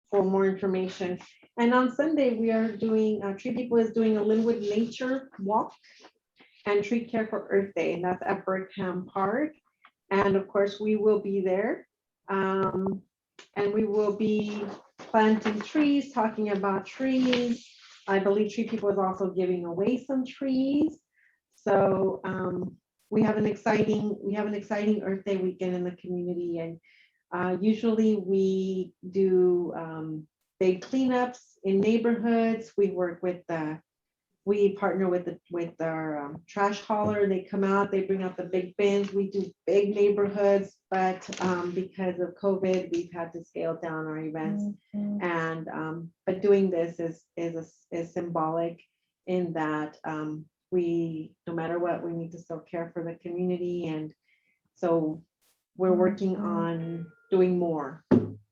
for more information. And on Sunday, we are doing, Tree People is doing a Linwood nature walk and tree care for Earth Day, and that's at Berkham Park. And of course, we will be there. And we will be planting trees, talking about trees. I believe Tree People is also giving away some trees. So we have an exciting Earth Day weekend in the community, and usually we do big cleanups in neighborhoods. We partner with our trash hauler. They come out, they bring out the big bins. We do big neighborhoods, but because of COVID, we've had to scale down our events. And but doing this is symbolic in that we, no matter what, we need to still care for the community, and so we're working on doing more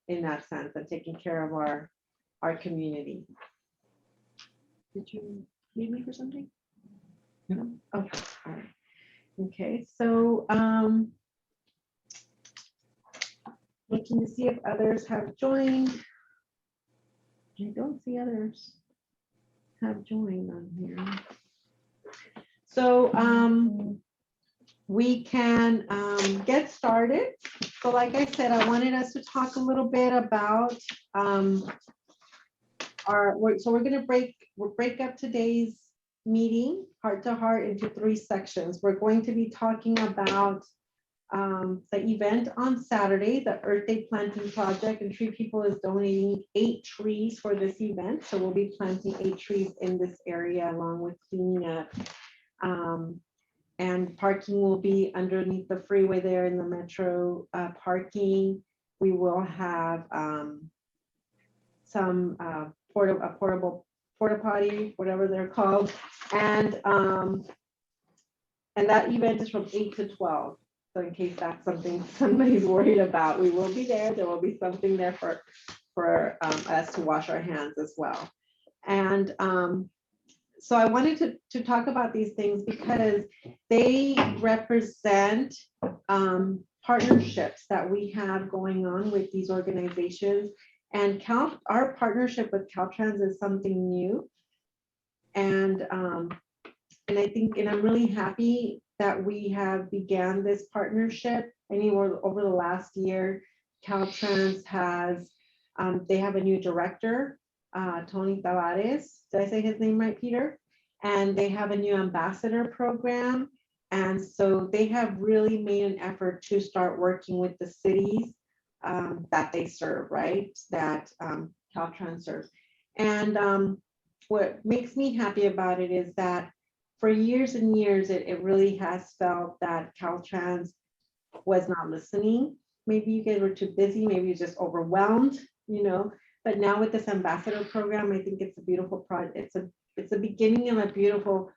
in that sense and taking care of our community. Did you need me for something? No. Okay. All right. Okay. So looking to see if others have joined. I don't see others have joined on here. So we can get started. So like I said, I wanted us to talk a little bit about so we're going to break up today's meeting heart to heart into 3 sections. We're going to be talking about the event on Saturday, the Earth Day planting project, and Tree People is donating 8 trees for this event. So we'll be planting 8 trees in this area along with cleaning up. And parking will be underneath the freeway there in the metro parking. We will have some portable porta potty, whatever they're called, and that event is from 8 to 12. So in case that's something somebody's worried about, we will be there. There will be something there for us to wash our hands as well. And so I wanted to talk about these things because they represent partnerships that we have going on with these organizations. And our partnership with Caltrans is something new. And I think, and I'm really happy that we have began this partnership. Anywhere over the last year, Caltrans has, they have a new director, Tony Tavares. Did I say his name right, Peter? And they have a new ambassador program. And so they have really made an effort to start working with the cities that they serve, right? That Caltrans serves. And what makes me happy about it is that for years and years, it really has felt that Caltrans was not listening. Maybe you guys were too busy, maybe you're just overwhelmed, you know. But now with this ambassador program, I think it's a beautiful project. It's a beginning of a beautiful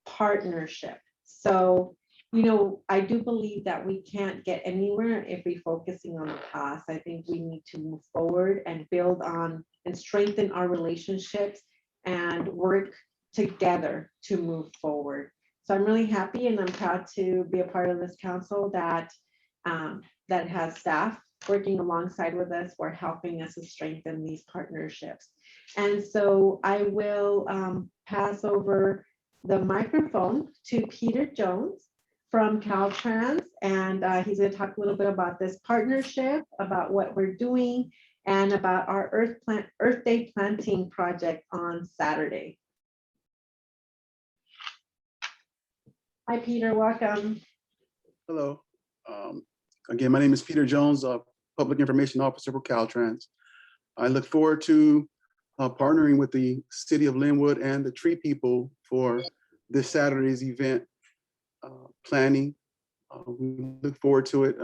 partnership. So, you know, I do believe that we can't get anywhere if we're focusing on the past. I think we need to move forward and build on and strengthen our relationships and work together to move forward. So I'm really happy and I'm proud to be a part of this council that has staff working alongside with us. We're helping us to strengthen these partnerships. And so I will pass over the microphone to Peter Jones from Caltrans, and he's going to talk a little bit about this partnership, about what we're doing, and about our Earth Day planting project on Saturday. Hi, Peter. Welcome. Hello. Again, my name is Peter Jones, Public Information Officer for Caltrans. I look forward to partnering with the City of Linwood and the Tree People for this Saturday's event planning. We look forward to it.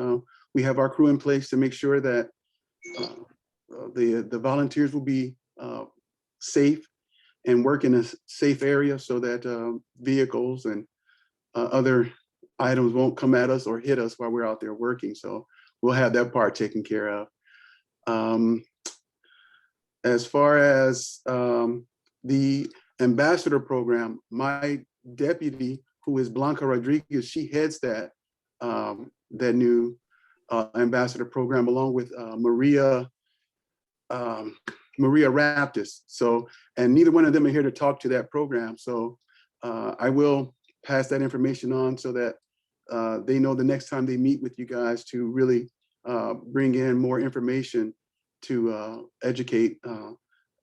We have our crew in place to make sure that the volunteers will be safe and work in a safe area so that vehicles and other items won't come at us or hit us while we're out there working. So we'll have that part taken care of. As far as the ambassador program, my deputy, who is Blanca Rodriguez, she heads that new ambassador program along with Maria Maria Raptis. So, and neither one of them are here to talk to that program. So I will pass that information on so that they know the next time they meet with you guys to really bring in more information to educate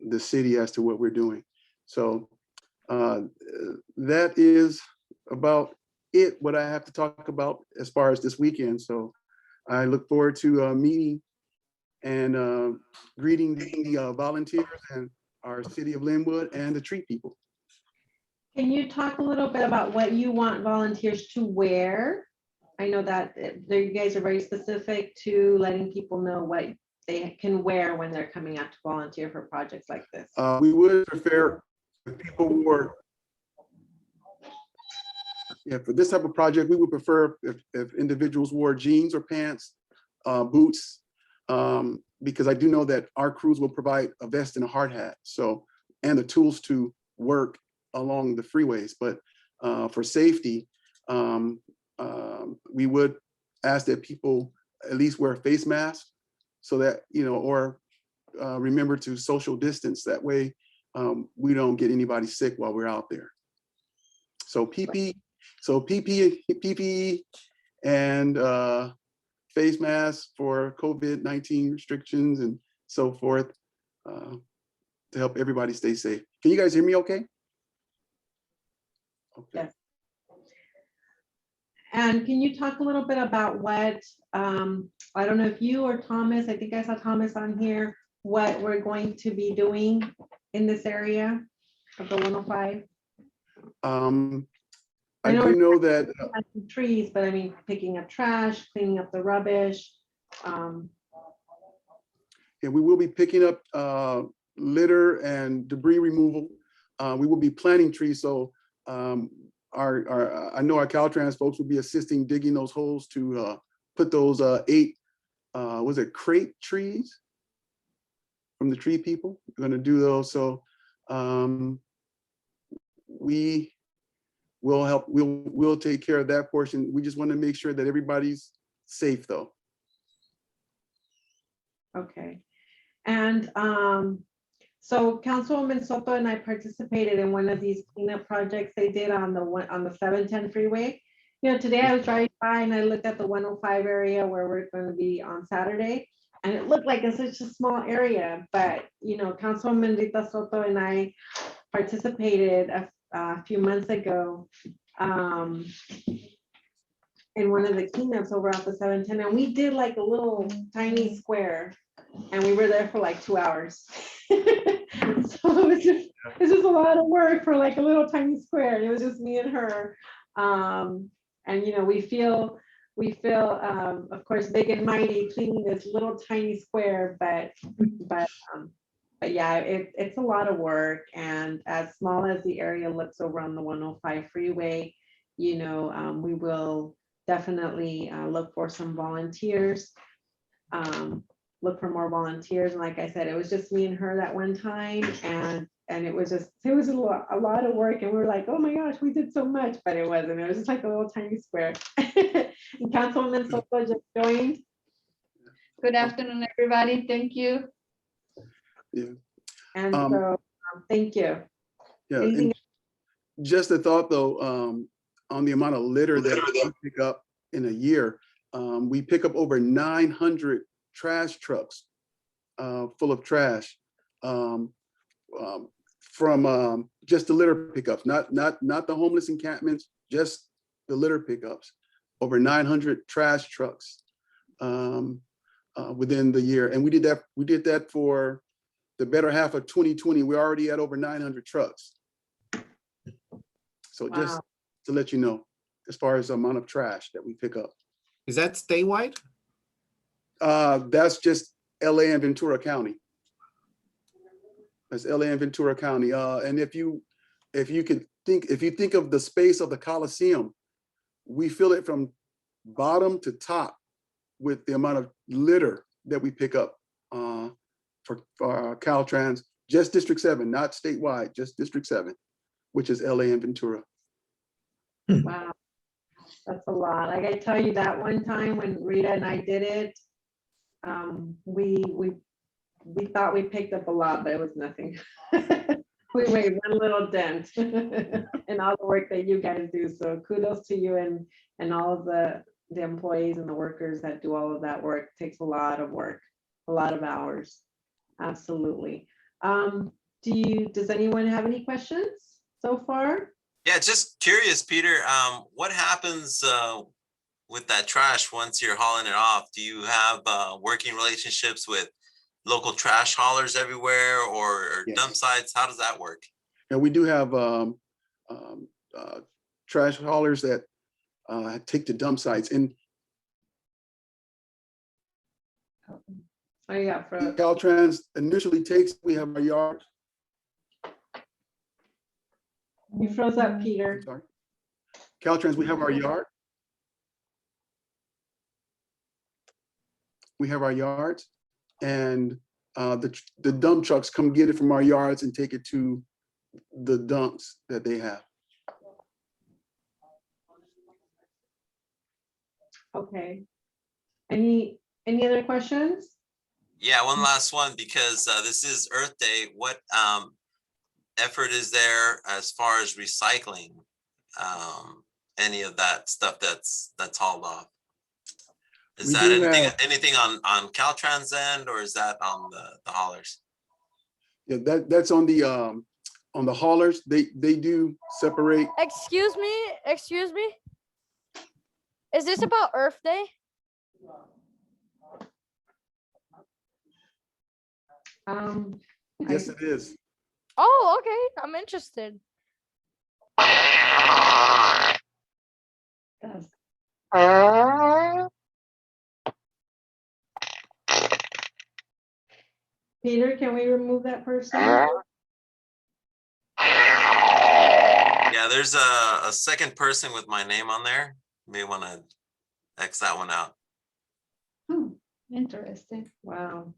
the city as to what we're doing. So that is about it, what I have to talk about as far as this weekend. So I look forward to meeting and greeting the volunteers and our city of Linwood and the tree people. Can you talk a little bit about what you want volunteers to wear? I know that you guys are very specific to letting people know what they can wear when they're coming out to volunteer for projects like this. We would prefer if people wore, for this type of project, we would prefer if individuals wore jeans or pants, boots, because I do know that our crews will provide a vest and a hard hat, so, and the tools to work along the freeways. But for safety, we would ask that people at least wear a face mask so that, or remember to social distance. That way we don't get anybody sick while we're out there. So PPE and face masks for COVID-19 restrictions and so forth to help everybody stay safe. Can you guys hear me okay? Okay. Yes. And can you talk a little bit about what, I don't know if you or Thomas, I think I saw Thomas on here, what we're going to be doing in this area of the 105? I do know that trees, but I mean, picking up trash, cleaning up the rubbish. Yeah, we will be picking up litter and debris removal. We will be planting trees. So I know our Caltrans folks will be assisting digging those holes to put those 8, was it crate trees from the tree people? We're going to do those. So we will help. We'll take care of that portion. We just want to make sure that everybody's safe, though. Okay. And so Councilwoman Soto and I participated in one of these cleanup projects they did on the 710 freeway. Today I was driving by and I looked at the 105 area where we're going to be on Saturday, and it looked like it's such a small area. But Councilwoman Rita Soto and I participated a few months ago in one of the cleanups over at the 710, and we did like a little tiny square, and we were there for like 2 hours. So it's just a lot of work for like a little tiny square, and it was just me and her. And we feel of course big and mighty cleaning this little tiny square, but yeah, it's a lot of work. And as small as the area looks over on the 105 freeway, we will definitely look for some volunteers, look for more volunteers. And like I said, it was just me and her that one time, and it was a lot of work, and we were like, oh my gosh, we did so much, but it wasn't. It was just like a little tiny square. And Councilwoman Soto just joined. Good afternoon, everybody. Thank you. Yeah. And so thank you. Yeah. And just a thought though, on the amount of litter that we pick up in a year. We pick up over 900 trash trucks full of trash from just the litter pickups, not the homeless encampments, just the litter pickups. Over 900 trash trucks within the year, and we did that for the better half of 2020. We're already at over 900 trucks. So just to let you know, as far as the amount of trash that we pick up. Is that statewide? That's just LA and Ventura County. That's LA and Ventura County. And if you think of the space of the Coliseum, we fill it from bottom to top with the amount of litter that we pick up for Caltrans, just District 7, not statewide, just District 7, which is LA and Ventura. Wow, that's a lot. Like I tell you, that one time when Rita and I did it, we we thought we picked up a lot, but it was nothing. We made one little dent in all the work that you guys do. So kudos to you and all of the employees and the workers that do all of that work. Takes a lot of work, a lot of hours. Absolutely. Does anyone have any questions so far? Yeah, just curious, Peter, what happens with that trash once you're hauling it off? Do you have working relationships with local trash haulers everywhere or Yes. dump sites? How does that work? Yeah, we do have trash haulers that take to dump sites. And Oh, yeah, for Caltrans initially takes, we have our yard. you froze up, I'm Peter. sorry. Caltrans, we have our yard. We have our yards, and the dump trucks come get it from our yards and take it to the dumps that they have. Okay. Any other questions? Yeah, one last one, because this is Earth Day. What effort is there as far as recycling any of that stuff that's hauled off? Is We that do anything on Caltrans end, or is that on the haulers? Yeah, that's on the haulers. They do separate. Excuse me. Is this about Earth Day? Yes, it is. Oh, okay. I'm interested. Yes. Peter, can we remove that person? Yeah, there's a second person with my name on there. You may want to X that one out. Interesting. Wow.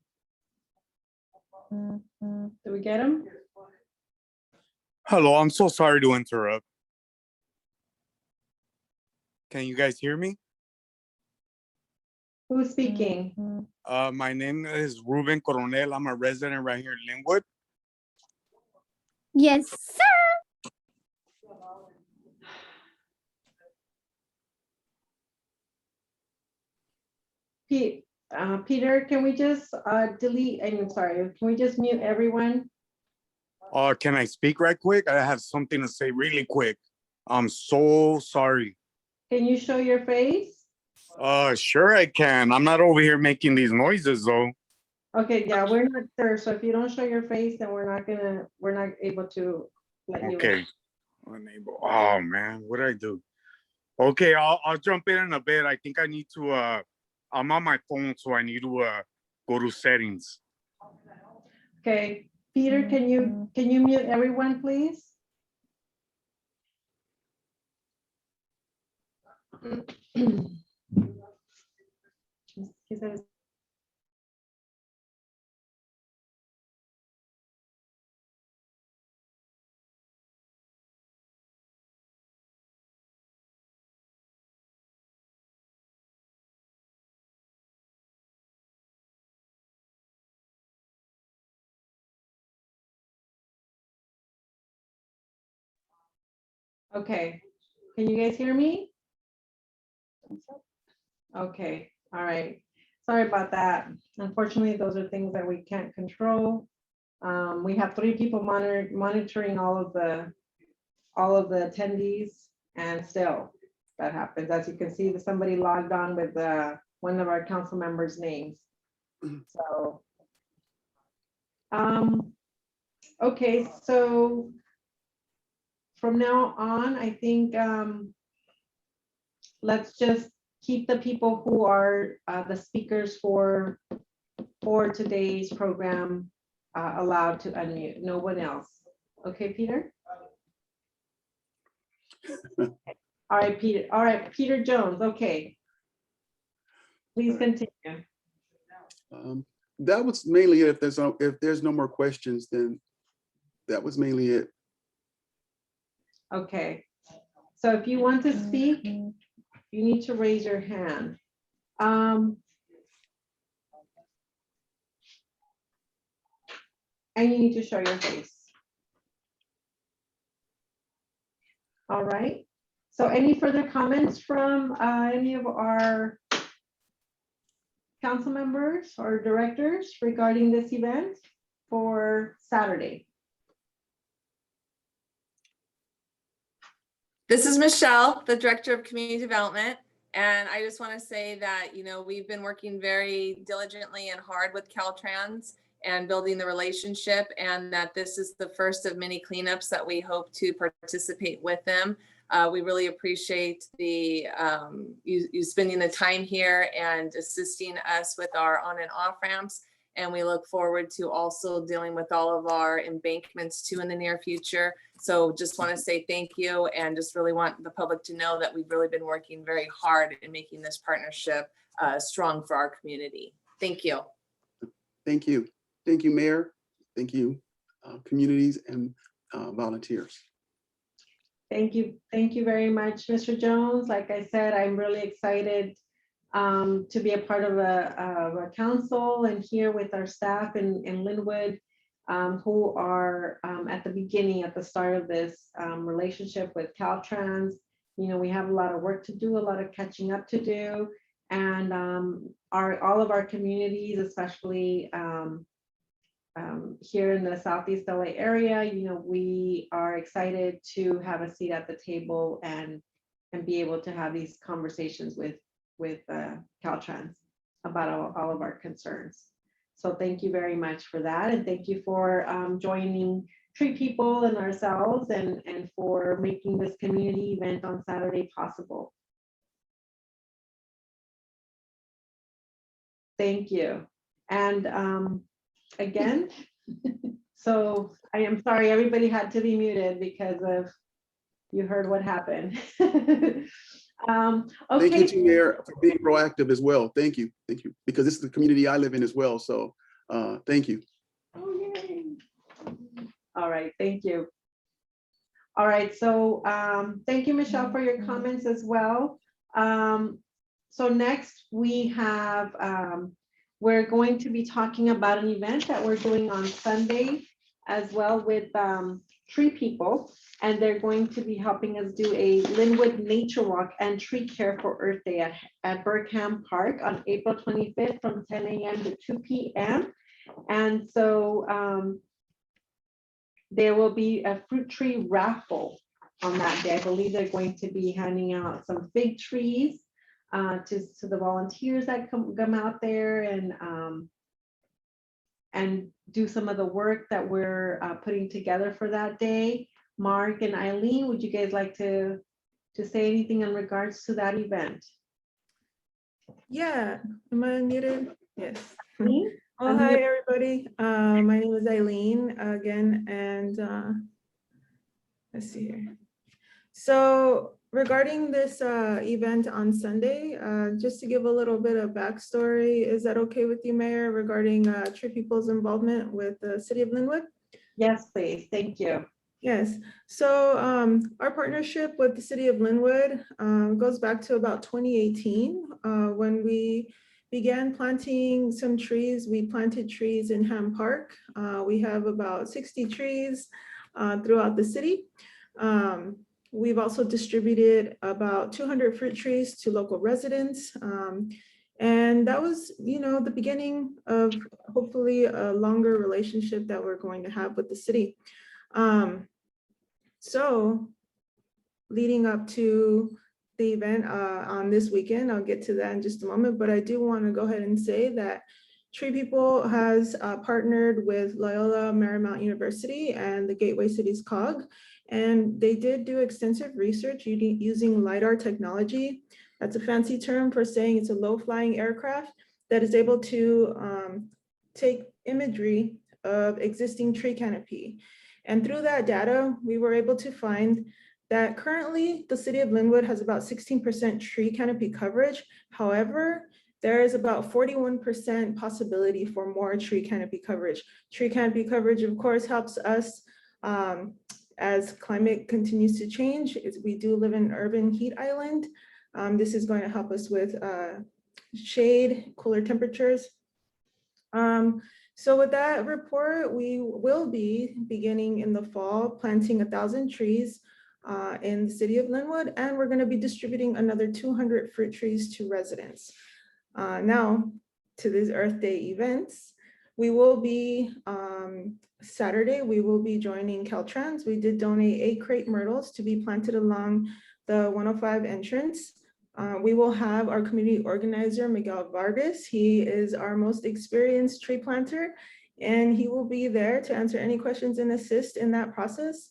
Did we get him? Hello, I'm so sorry to interrupt. Can you guys hear me? Who's speaking? My name is Ruben Coronel. I'm a resident right here in Linwood. Yes, sir. Peter, can we just delete, I'm sorry, can we just mute everyone? Can I speak right quick? I have something to say really quick. I'm so sorry. Can you show your face? Sure I can. I'm not over here making these noises though. Okay, yeah, we're not sure. So if you don't show your face, then we're not able to let you in. Okay. Unable. Oh man, what did I do? Okay, I'll jump in a bit. I think I need to I'm on my phone, so I need to go to settings. Okay, Peter, can you mute everyone, please? He says, okay, can you guys hear me? Okay, all right. Sorry about that. Unfortunately, those are things that we can't control. We have 3 people monitoring all of the attendees, and still that happens. As you can see, somebody logged on with one of our council members' names. So, okay, so from now on, I think let's just keep the people who are the speakers for today's program allowed to unmute. No one else. Okay, Peter? All right, Peter. All right, Peter Jones. Okay. Please continue. That was mainly it. If there's no more questions, then that was mainly it. Okay. So if you want to speak, you need to raise your hand. and you need to show your face. All right. So any further comments from any of our council members or directors regarding this event for Saturday? This is Michelle, the Director of Community Development. And I just want to say that, you know, we've been working very diligently and hard with Caltrans and building the relationship, and that this is the first of many cleanups that we hope to participate with them. We really appreciate the you spending the time here and assisting us with our on and off ramps. And we look forward to also dealing with all of our embankments too in the near future. So just want to say thank you, and just really want the public to know that we've really been working very hard in making this partnership strong for our community. Thank you. Thank you. Thank you, Mayor. Thank you, communities and volunteers. Thank you. Thank you very much, Mr. Jones. Like I said, I'm really excited to be a part of a council and here with our staff in Linwood, who are at the beginning, at the start of this relationship with Caltrans. You know, we have a lot of work to do, a lot of catching up to do, and all of our communities, especially here in the Southeast LA area, you know, we are excited to have a seat at the table and be able to have these conversations with Caltrans about all of our concerns. So thank you very much for that, and thank you for joining Tree People and ourselves, and for making this community event on Saturday possible. Thank you. And again, so I am sorry everybody had to be muted because of, you heard what happened. Okay. Thank you to Mayor for being proactive as well. Thank you. Thank you. Because this is the community I live in as well. So thank you. Oh, yay. All right, thank you. All right, so thank you, Michelle, for your comments as well. So next we have, we're going to be talking about an event that we're doing on Sunday as well with Tree People, and they're going to be helping us do a Linwood Nature Walk and Tree Care for Earth Day at Berkham Park on April 25th from 10 a.m. to 2 p.m. And so there will be a fruit tree raffle on that day. I believe they're going to be handing out some fig trees to the volunteers that come out there and do some of the work that we're putting together for that day. Mark and Eileen, would you guys like to say anything in regards to that event? Yeah, am I unmuted? Yes. Me? Oh, hi, everybody. My name is Eileen again, and let's see here. So regarding this event on Sunday, just to give a little bit of backstory, is that okay with you, Mayor, regarding Tree People's involvement with the City of Linwood? Yes, please. Thank you. Yes, so our partnership with the City of Linwood goes back to about 2018 when we began planting some trees. We planted trees in Ham Park. We have about 60 trees throughout the city. We've also distributed about 200 fruit trees to local residents. And that was, you know, the beginning of hopefully a longer relationship that we're going to have with the city. So leading up to the event on this weekend, I'll get to that in just a moment, but I do want to go ahead and say that Tree People has partnered with Loyola Marymount University and the Gateway Cities COG, and they did do extensive research using LiDAR technology. That's a fancy term for saying it's a low-flying aircraft that is able to take imagery of existing tree canopy. And through that data, we were able to find that currently the City of Linwood has about 16% tree canopy coverage. However, there is about 41% possibility for more tree canopy coverage. Tree canopy coverage, of course, helps us as climate continues to change. We do live in an urban heat island. This is going to help us with shade, cooler temperatures. So with that report, we will be beginning in the fall, planting 1,000 trees in the city of Linwood, and we're gonna be distributing another 200 fruit trees to residents. Now, to these Earth Day events, we will be, Saturday, we will be joining Caltrans. We did donate 8 crepe myrtles to be planted along the 105 entrance. We will have our community organizer, Miguel Vargas. He is our most experienced tree planter, and he will be there to answer any questions and assist in that process.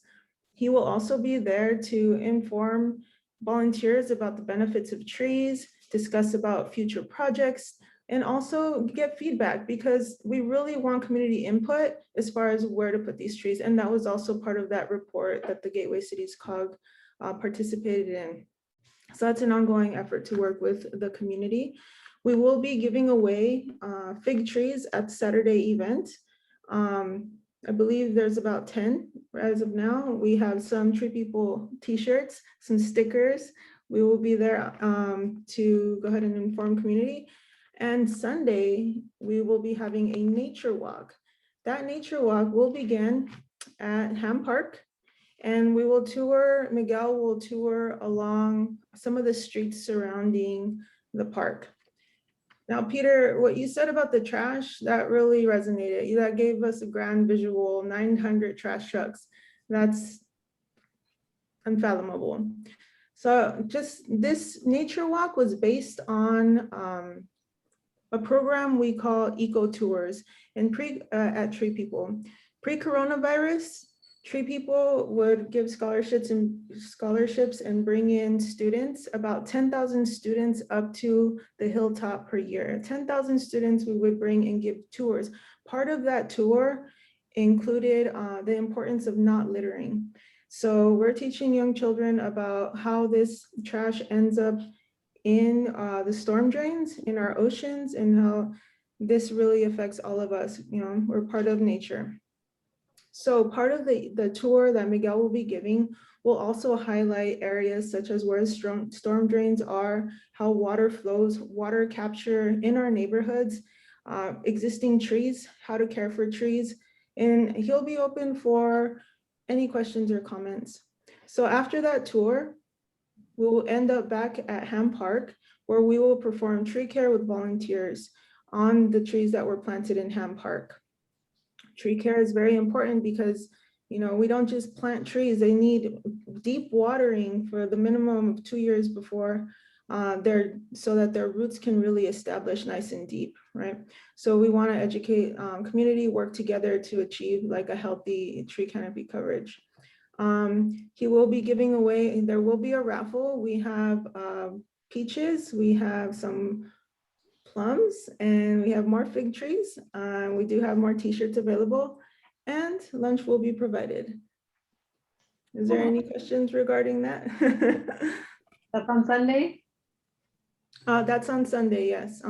He will also be there to inform volunteers about the benefits of trees, discuss about future projects, and also get feedback, because we really want community input as far as where to put these trees. And that was also part of that report that the Gateway Cities COG participated in. So that's an ongoing effort to work with the community. We will be giving away fig trees at the Saturday event. I believe there's about 10 as of now. We have some Tree People t-shirts, some stickers. We will be there to go ahead and inform community. And Sunday, we will be having a nature walk. That nature walk will begin at Ham Park, and we will tour, Miguel will tour along some of the streets surrounding the park. Now, Peter, what you said about the trash, that really resonated. That gave us a grand visual, 900 trash trucks. That's unfathomable. So just this nature walk was based on a program we call Eco Tours and at Tree People. Pre-coronavirus, Tree People would give scholarships and bring in students, about 10,000 students up to the hilltop per year. 10,000 students we would bring and give tours. Part of that tour included the importance of not littering. So we're teaching young children about how this trash ends up in the storm drains, in our oceans, and how this really affects all of us. You know, we're part of nature. So part of the tour that Miguel will be giving will also highlight areas such as where storm drains are, how water flows, water capture in our neighborhoods, existing trees, how to care for trees, and he'll be open for any questions or comments. So after that tour, we will end up back at Ham Park, where we will perform tree care with volunteers on the trees that were planted in Ham Park. Tree care is very important because, you know, we don't just plant trees, they need deep watering for the minimum of 2 years before so that their roots can really establish nice and deep, right? So we want to educate community, work together to achieve like a healthy tree canopy coverage. He will be giving away, there will be a raffle. We have peaches, we have some plums, and we have more fig trees. We do have more t-shirts available, and lunch will be provided. Is there any questions regarding that? That's on Sunday? That's on Sunday, yes.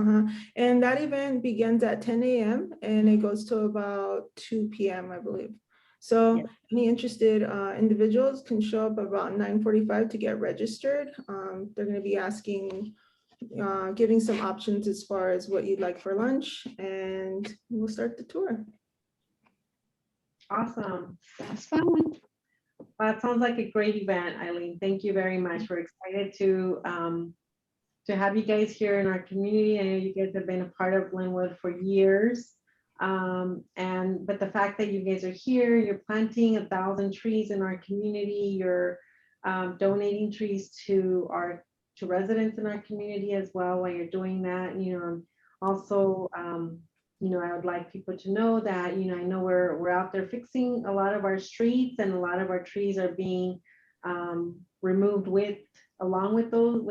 And that event begins at 10 a.m. and it goes to about 2 p.m., I believe. So Yes. any interested individuals can show up about 9:45 to get registered. They're going to be asking, giving some options as far as what you'd like for lunch, and we'll start the tour. Awesome. That's fun. That sounds like a great event, Eileen. Thank you very much. We're excited to have you guys here in our community. I know you guys have been a part of Linwood for years. But the fact that you guys are here, you're planting 1,000 trees in our community, you're donating trees to residents in our community as well while you're doing that. You know, also, you know, I would like people to know that, you know, I know we're out there fixing a lot of our streets, and a lot of our trees are being removed along with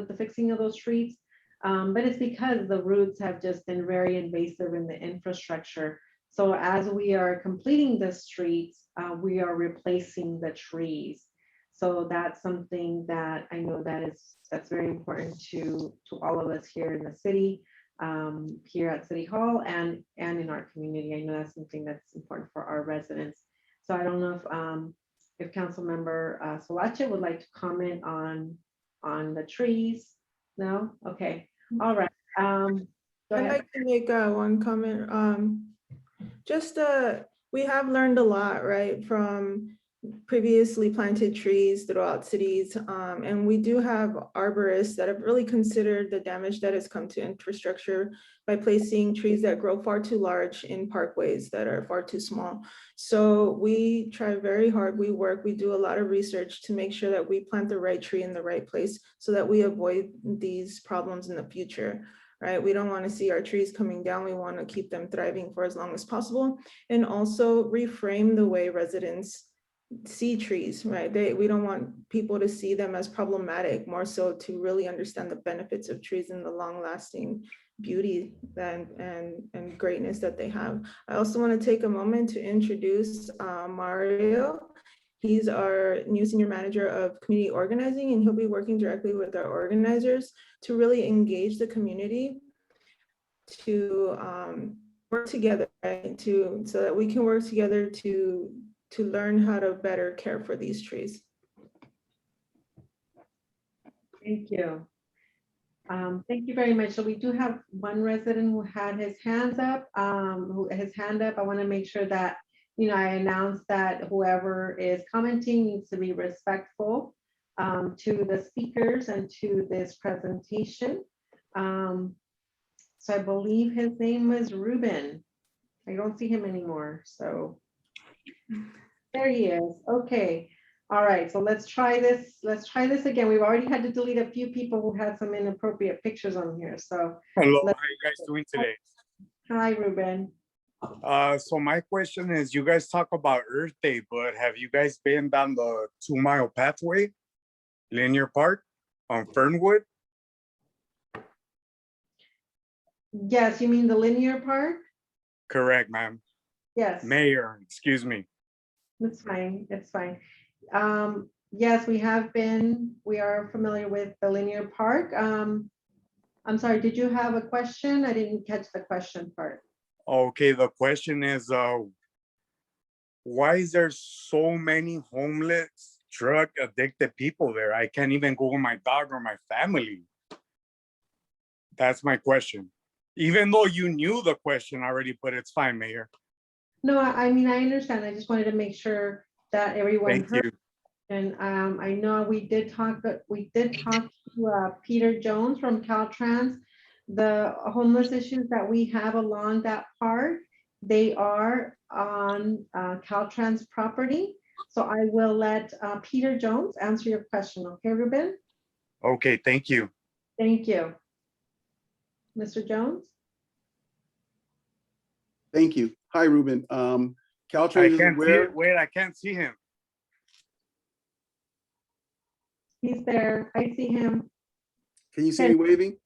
the fixing of those streets. But it's because the roots have just been very invasive in the infrastructure. So as we are completing the streets, we are replacing the trees. So that's something that I know that's very important to all of us here in the city, here at City Hall and in our community. I know that's something that's important for our residents. So I don't know if Council Member Solache would like to comment on the trees. No? Okay. All right. Go I'd ahead. like to make one comment. Just, we have learned a lot, right, from previously planted trees throughout cities. And we do have arborists that have really considered the damage that has come to infrastructure by placing trees that grow far too large in parkways that are far too small. So we try very hard, we do a lot of research to make sure that we plant the right tree in the right place so that we avoid these problems in the future. Right, we don't want to see our trees coming down. We want to keep them thriving for as long as possible, and also reframe the way residents see trees, right? We don't want people to see them as problematic, more so to really understand the benefits of trees and the long lasting beauty and greatness that they have. I also want to take a moment to introduce Mario. He's our new senior manager of community organizing, and he'll be working directly with our organizers to really engage the community to work together, right? So that we can work together to learn how to better care for these trees. Thank you. Thank you very much. So we do have one resident who had his hands up, I want to make sure that, I announce that whoever is commenting needs to be respectful to the speakers and to this presentation. So I believe his name was Ruben. I don't see him anymore, so there he is. Okay. All right, so let's try this. Let's try this again. We've already had to delete a few people who had some inappropriate pictures on here. So Hello, how you guys doing today? hi, Ruben. So my question is, you guys talk about Earth Day, but have you guys been down the 2-mile pathway, Linear Park on Fernwood? Yes, you mean the linear park? Correct, ma'am. Yes. Mayor, excuse me. It's fine. It's fine. Yes, we are familiar with the linear park. I'm sorry, did you have a question? I didn't catch the question part. Okay, the question is, why is there so many homeless, drug addicted people there? I can't even go with my dog or my family. That's my question. Even though you knew the question already, but it's fine, Mayor. No, I mean, I understand. I just wanted to make sure that everyone Thank heard. you. And I know we did talk to Peter Jones from Caltrans. The homeless issues that we have along that park, they are on Caltrans property. So I will let Peter Jones answer your question. Okay, Ruben? Okay, thank you. Thank you. Mr. Jones? Thank you. Hi, Ruben. I Caltrans is can't see aware. it. Wait, I can't see him. He's there. I see him. Can you see me waving?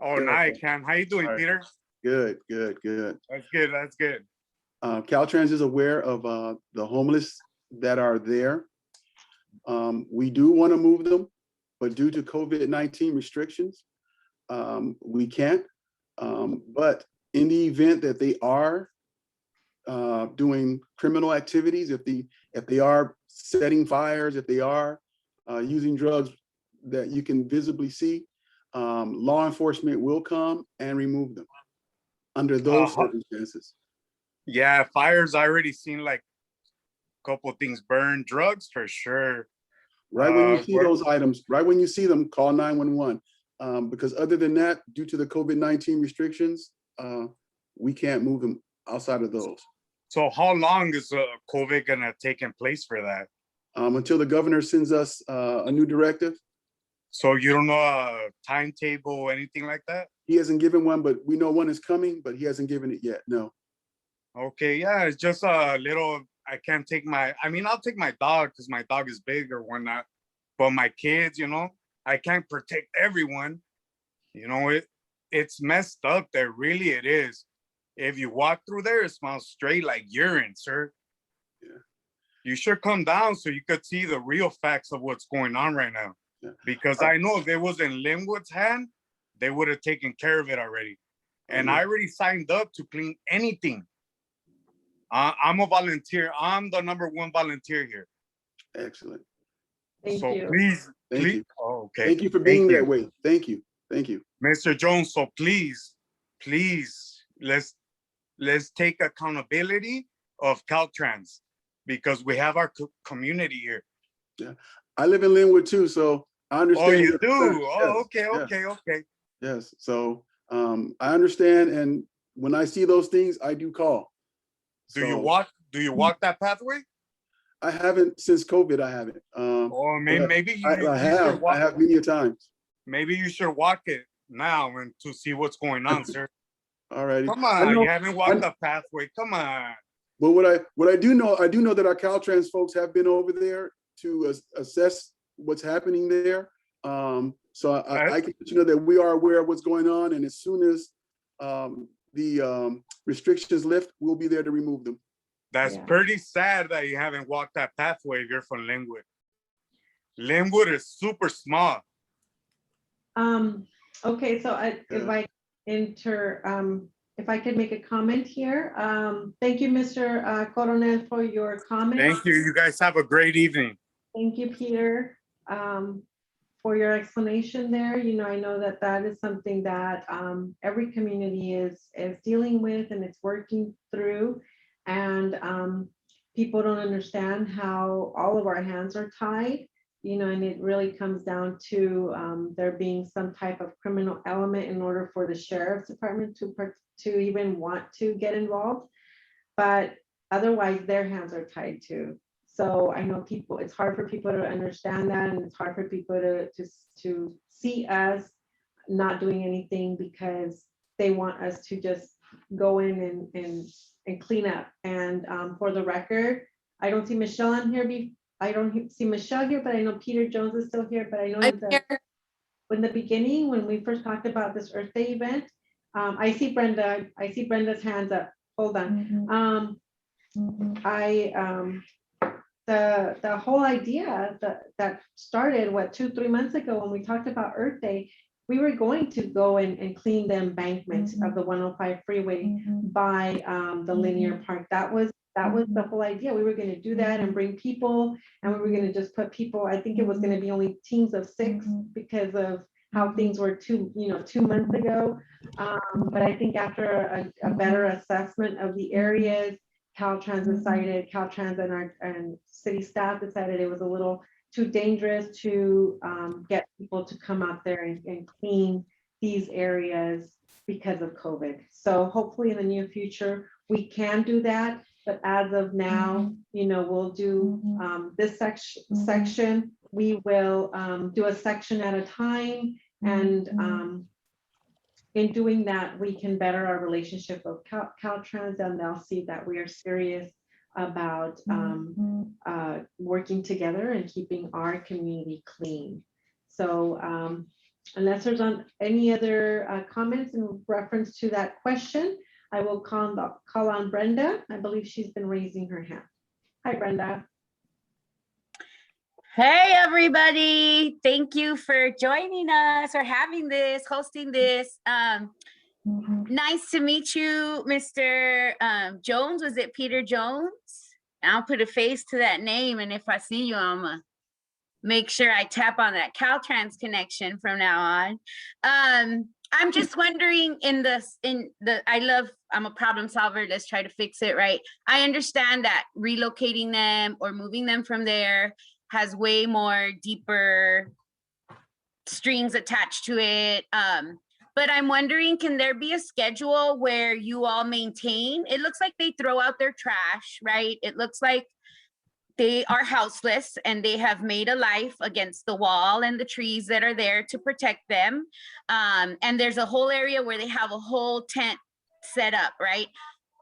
Oh, Good. now I can. How you doing, All right. Peter? Good, good, good. That's good. That's good. Caltrans is aware of the homeless that are there. We do want to move them, but due to COVID-19 restrictions, we can't. But in the event that they are doing criminal activities, if they are setting fires, if they are using drugs that you can visibly see, law enforcement will come and remove them under those circumstances. Yeah, fires. I already seen like a couple of things burn. Drugs for sure. Right when you see those items, right when you see them, call 911. Because other than that, due to the COVID-19 restrictions, we can't move them outside of those. So how long is COVID gonna take in place for that? Until the governor sends us a new directive. So you don't know a timetable, anything like that? He hasn't given one, but we know one is coming, but he hasn't given it yet, no. Okay, yeah, it's just a little, I can't take I'll take my dog because my dog is big or whatnot, but my kids, I can't protect everyone. It's messed up there, really it is. If you walk through there, it smells straight like urine, sir. Yeah. You should come down so you could see the real facts of what's going on right now. Yeah. Because I know if it was in Linwood's hand, they would have taken care of it already. And I already signed up to clean anything. I'm a volunteer. I'm the #1 volunteer here. Excellent. Thank you. Please, Thank you. Oh, okay. Thank you for being that way. Thank you. Thank you. Mr. Jones, so please, let's let's take accountability of Caltrans because we have our community here. I live in Linwood too, so I understand. Oh, you your do? concern. Oh, Yes, okay. yes. So I understand, and when I see those things, I do call. Do you So walk that pathway? I haven't since COVID. I haven't. Or but maybe you I should walk. have many a times. Maybe you should walk it now and to see what's going on, sir. All righty. Come I on, know- you haven't walked the pathway. Come on. But what I do know that our Caltrans folks have been over there to assess what's happening there. So I can let you know that we are aware of what's going on, and as soon as the restrictions lift, we'll be there to remove them. That's Yeah. pretty sad that you haven't walked that pathway if you're from Linwood. Linwood is super small. Okay, so if I if I could make a comment here. Thank you, Mr. Coronel, for your comment. Thank you. You guys have a great evening. Thank you, Peter, for your explanation there. You know, I know that that is something that every community is dealing with and it's working through. And people don't understand how all of our hands are tied, you know, and it really comes down to there being some type of criminal element in order for the sheriff's department to even want to get involved. But otherwise, their hands are tied too. So I know people, it's hard for people to understand that, and it's hard for people to see us not doing anything because they want us to just go in and clean up. And for the record, I don't see Michelle on here. I don't see Michelle here, but I know Peter Jones is still here. But I know in the beginning, when we first talked about this Earth Day event, I see Brenda. I see Brenda's hands up. Hold on. The whole idea that started 2-3 months ago when we talked about Earth Day, we were going to go and clean the embankment of the 105 freeway by the linear park. That was the whole idea. We were going to do that and bring people, and we were going to just put people. I think it was going to be only teams of 6 because of how things were 2 months ago. But I think after a better assessment of the areas, Caltrans and city staff decided it was a little too dangerous to get people to come out there and clean these areas because of COVID. So hopefully in the near future, we can do that. But as of now, you know, we'll do this section. We will do a section at a time. And in doing that, we can better our relationship with Caltrans, and they'll see that we are serious about working together and keeping our community clean. So unless there's any other comments in reference to that question, I will call on Brenda. I believe she's been raising her hand. Hi, Brenda. Hey, everybody. Thank you for joining us or hosting this. Nice to meet you, Mr. Jones. Was it Peter Jones? I'll put a face to that name. And if I see you, I'm gonna make sure I tap on that Caltrans connection from now on. I'm just wondering I'm a problem solver. Let's try to fix it, right? I understand that relocating them or moving them from there has way more deeper strings attached to it. But I'm wondering, can there be a schedule where you all maintain? It looks like they throw out their trash, right? It looks like they are houseless and they have made a life against the wall and the trees that are there to protect them. And there's a whole area where they have a whole tent set up, right?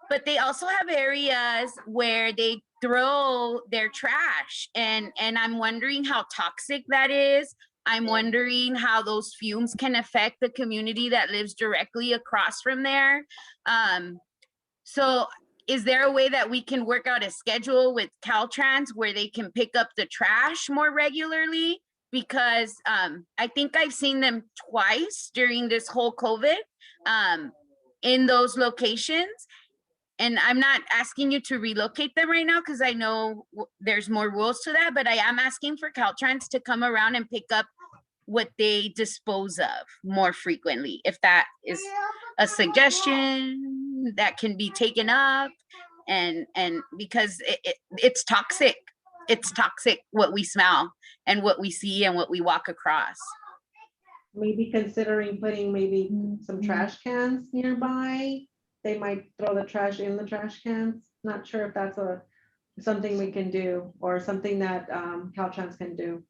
But they also have areas where they throw their trash, and I'm wondering how toxic that is. I'm wondering how those fumes can affect the community that lives directly across from there. So is there a way that we can work out a schedule with Caltrans where they can pick up the trash more regularly? Because I think I've seen them twice during this whole COVID in those locations. And I'm not asking you to relocate them right now because I know there's more rules to that, but I am asking for Caltrans to come around and pick up what they dispose of more frequently, if that is a suggestion. in that can be taken up, and because it's toxic. It's toxic what we smell and what we see and what we walk across. Maybe considering putting maybe some trash cans nearby. They might throw the trash in the trash cans. Not sure if that's something we can do or something that Caltrans can do.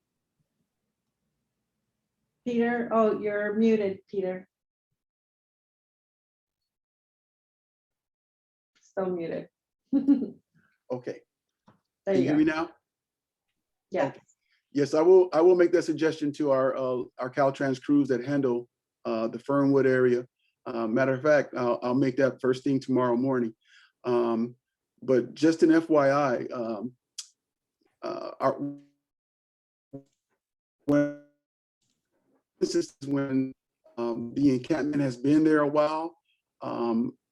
Peter, oh, you're muted, Peter. Still muted. Okay, There can you you hear me go. now? Yeah. Okay. Yes, I will make that suggestion to our Caltrans crews that handle the Fernwood area. Matter of fact, I'll make that first thing tomorrow morning. But just an FYI, when the encampment has been there a while,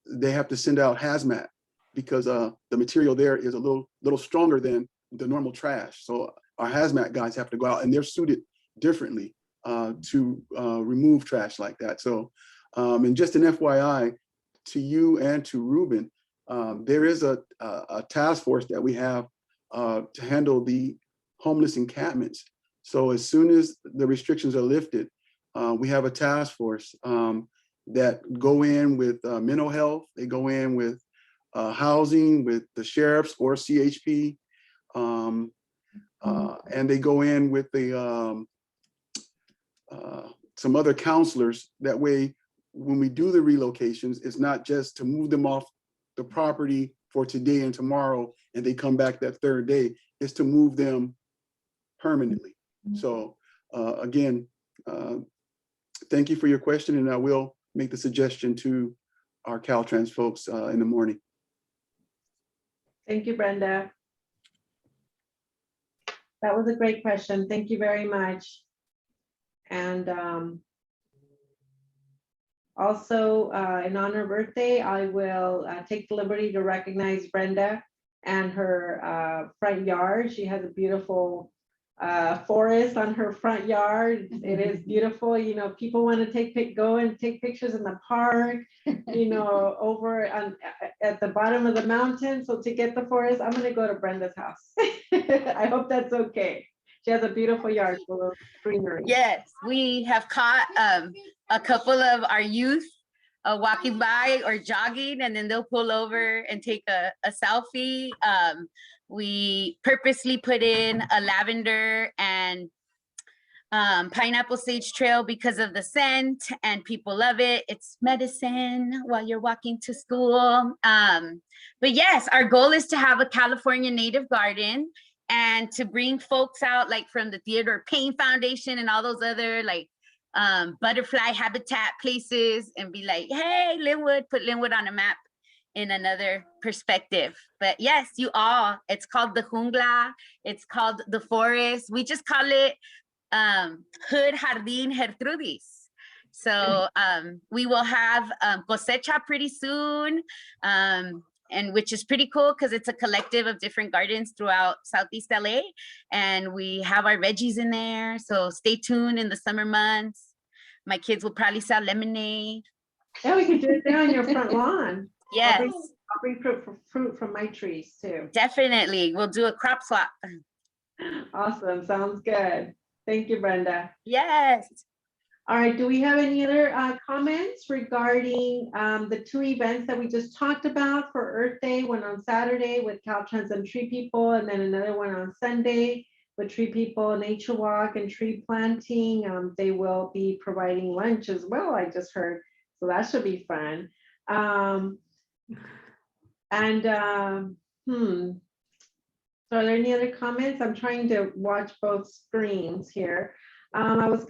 they have to send out hazmat because the material there is a little stronger than the normal trash. So our hazmat guys have to go out and they're suited differently to remove trash like that. So, and just an FYI to you and to Ruben, there is a task force that we have to handle the homeless encampments. So as soon as the restrictions are lifted, we have a task force that go in with mental health, they go in with housing, with the sheriffs or CHP, and they go in with the some other counselors. That way, when we do the relocations, it's not just to move them off the property for today and tomorrow, and they come back that third day. It's to move them permanently. So again, thank you for your question, and I will make the suggestion to our Caltrans folks in the morning. Thank you, Brenda. That was a great question. Thank you very much. And also, in honor of Earth Day, I will take the liberty to recognize Brenda and her front yard. She has a beautiful forest on her front yard. It is beautiful. You know, people want to go and take pictures in the park, you know, over at the bottom of the mountain. So to get the forest, I'm going to go to Brenda's house. I hope that's okay. She has a beautiful yard full of greenery. Yes, we have caught a couple of our youth walking by or jogging, and then they'll pull over and take a selfie. We purposely put in a lavender and pineapple sage trail because of the scent, and people love it. It's medicine while you're walking to school. But yes, our goal is to have a California native garden and to bring folks out, like from the Theodore Payne Foundation and all those other like butterfly habitat places, and be like, hey, Linwood, put Linwood on a map in another perspective. But yes, it's called the jungla, it's called the forest. We just call it Hood Jardín Gertrudis. So we will have cosecha pretty soon, and which is pretty cool because it's a collective of different gardens throughout Southeast LA, and we have our veggies in there. So stay tuned in the summer months. My kids will probably sell lemonade. Yeah, we can do it there on your front lawn. Yes, I'll bring fruit from my trees too. definitely. We'll do a crop swap. Awesome, sounds good. Thank you, Brenda. Yes. All right, do we have any other comments regarding the two events that we just talked about for Earth Day? One on Saturday with Caltrans and Tree People, and then another one on Sunday with Tree People, Nature Walk, and tree planting. They will be providing lunch as well, I just heard. So that should be fun. So are there any other comments? I'm trying to watch both screens here. I was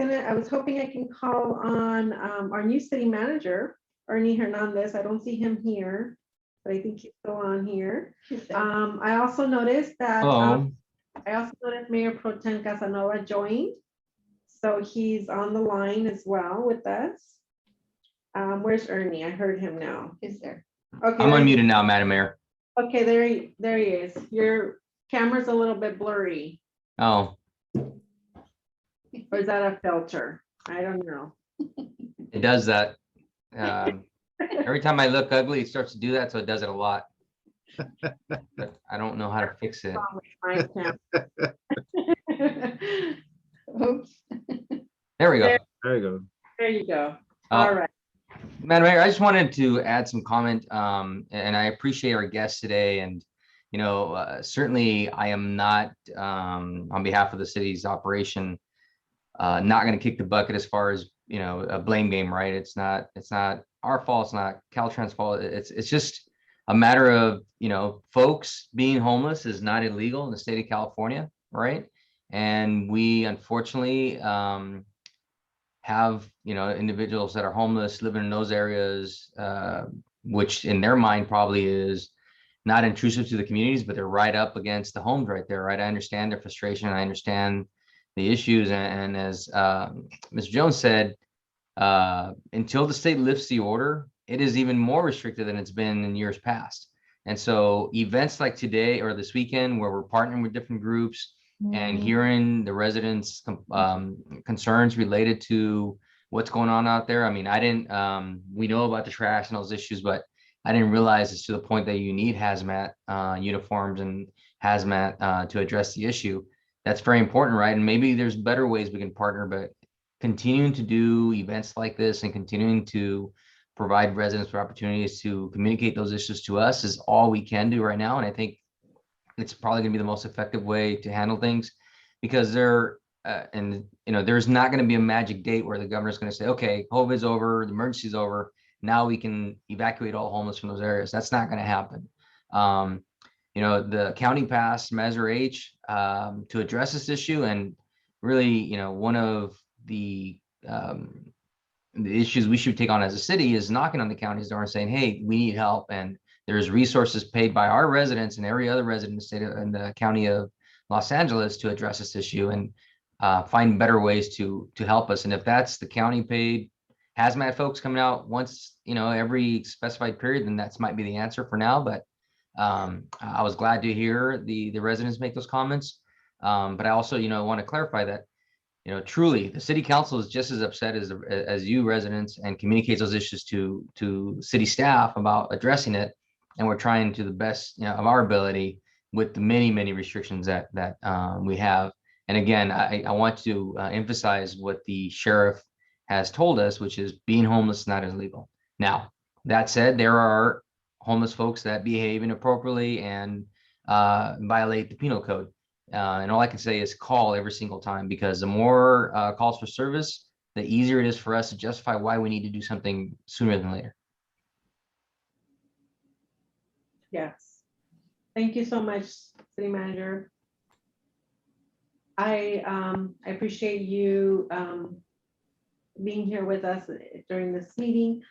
hoping I can call on our new city manager, Ernie Hernandez. I don't see him here, but I think he's still on here. I also noticed that Mayor Pro Tem Casanova joined. So he's on the line as well with us. Where's Ernie? I heard him now. Is there? Okay. I'm unmuted now, Madam Mayor. Okay, there he is. Your camera's a little bit blurry. Oh, Or is that a filter? I don't know. it does that. Every time I look ugly, it starts to do that, so it does it a lot. But I don't know how to fix it. My camera. Oops. There we go. There you go. There you go. Oh. All right. Madam Mayor, I just wanted to add some comment, and I appreciate our guests today. And, you know, certainly I am not, on behalf of the city's operation, not going to kick the bucket as far as, you know, a blame game, right? It's not our fault. It's not Caltrans' fault. It's just a matter of, you know, folks being homeless is not illegal in the state of California, right? And we unfortunately, have, you know, individuals that are homeless living in those areas, which in their mind probably is not intrusive to the communities, but they're right up against the homes right there, right? I understand their frustration. I understand the issues. And as Mr. Jones said, until the state lifts the order, it is even more restricted than it's been in years past. And so events like today or this weekend, where we're partnering with different groups, and hearing the residents' concerns related to what's going on out there. I mean, I didn't, we know about the trash and those issues, but I didn't realize it's to the point that you need hazmat uniforms and hazmat to address the issue. That's very important, right? And maybe there's better ways we can partner, but continuing to do events like this and continuing to provide residents with opportunities to communicate those issues to us is all we can do right now. And I think it's probably going to be the most effective way to handle things, because and you know, there's not going to be a magic date where the governor's going to say, okay, COVID's over, the emergency's over, now we can evacuate all homeless from those areas. That's not going to happen. You know, the county passed Measure H to address this issue, and really, you know, one of the issues we should take on as a city is knocking on the county's door and saying, hey, we need help. And there's resources paid by our residents and every other resident in the state in the county of Los Angeles to address this issue and find better ways to help us. And if that's the county paid hazmat folks coming out once, you know, every specified period, then that's might be the answer for now. But I was glad to hear the residents make those comments. But I also, you know, want to clarify that, you know, truly the city council is just as upset as you residents, and communicates those issues to city staff about addressing it. And we're trying to the best, you know, of our ability with the many restrictions that we have. And again, I want to emphasize what the sheriff has told us, which is being homeless is not illegal. Now, that said, there are homeless folks that behave inappropriately and violate the penal code. And all I can say is call every single time, because the more calls for service, the easier it is for us to justify why we need to do something sooner than later. Yes. Thank you so much, City Manager. I appreciate you being here with us during this meeting.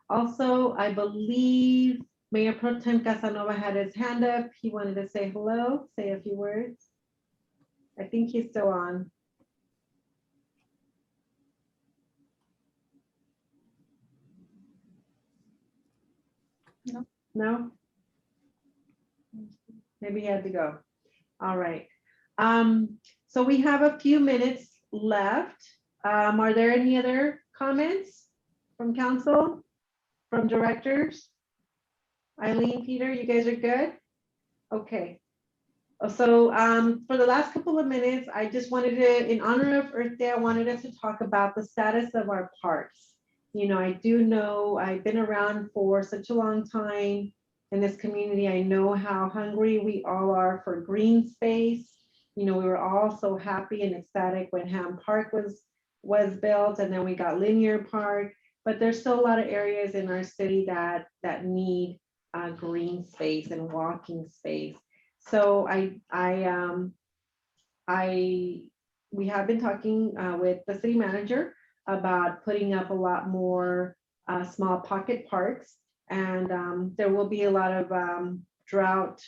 Also, I believe Mayor Pro Tem Casanova had his hand up. He wanted to say hello, say a few words. I think he's still on. No. No? Maybe he had to go. All right. So we have a few minutes left. Are there any other comments from council, from directors? Eileen, Peter, you guys are good? Okay. So for the last couple of minutes, I just wanted to, in honor of Earth Day, I wanted us to talk about the status of our parks. You know, I do know I've been around for such a long time in this community. I know how hungry we all are for green space. You know, we were all so happy and ecstatic when Ham Park was built, and then we got Linear Park, but there's still a lot of areas in our city that need green space and walking space. So we have been talking with the city manager about putting up a lot more small pocket parks, and there will be a lot of drought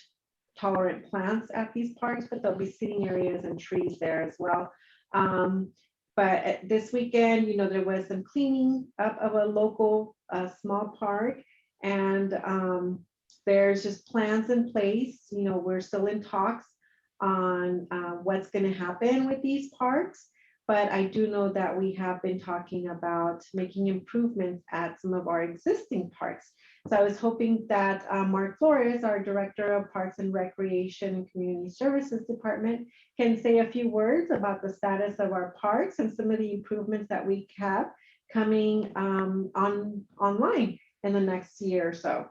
tolerant plants at these parks, but there'll be sitting areas and trees there as well. But this weekend, you know, there was some cleaning up of a local small park, and there's just plans in place. You know, we're still in talks on what's going to happen with these parks, But I do know that we have been talking about making improvements at some of our existing parks. So I was hoping that Mark Flores, our Director of Parks and Recreation and Community Services Department, can say a few words about the status of our parks and some of the improvements that we have coming online in the next year or so.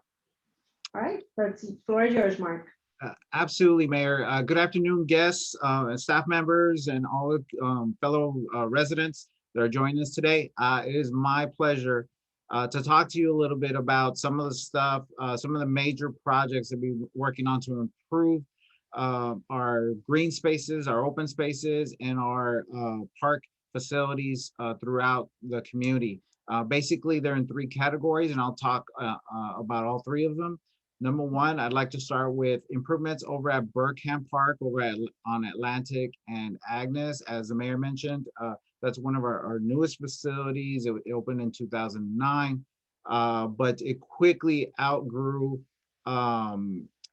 All right, the floor is yours, Mark. Absolutely, Mayor. Good afternoon, guests, and staff members, and all fellow residents that are joining us today. It is my pleasure to talk to you a little bit about some of the stuff, some of the major projects that we're working on to improve our green spaces, our open spaces, and our park facilities throughout the community. Basically, they're in three categories, and I'll talk about all three of them. Number one, I'd like to start with improvements over at Burkham Park on Atlantic and Agnes, as the mayor mentioned. That's one of our newest facilities. It opened in 2009, but it quickly outgrew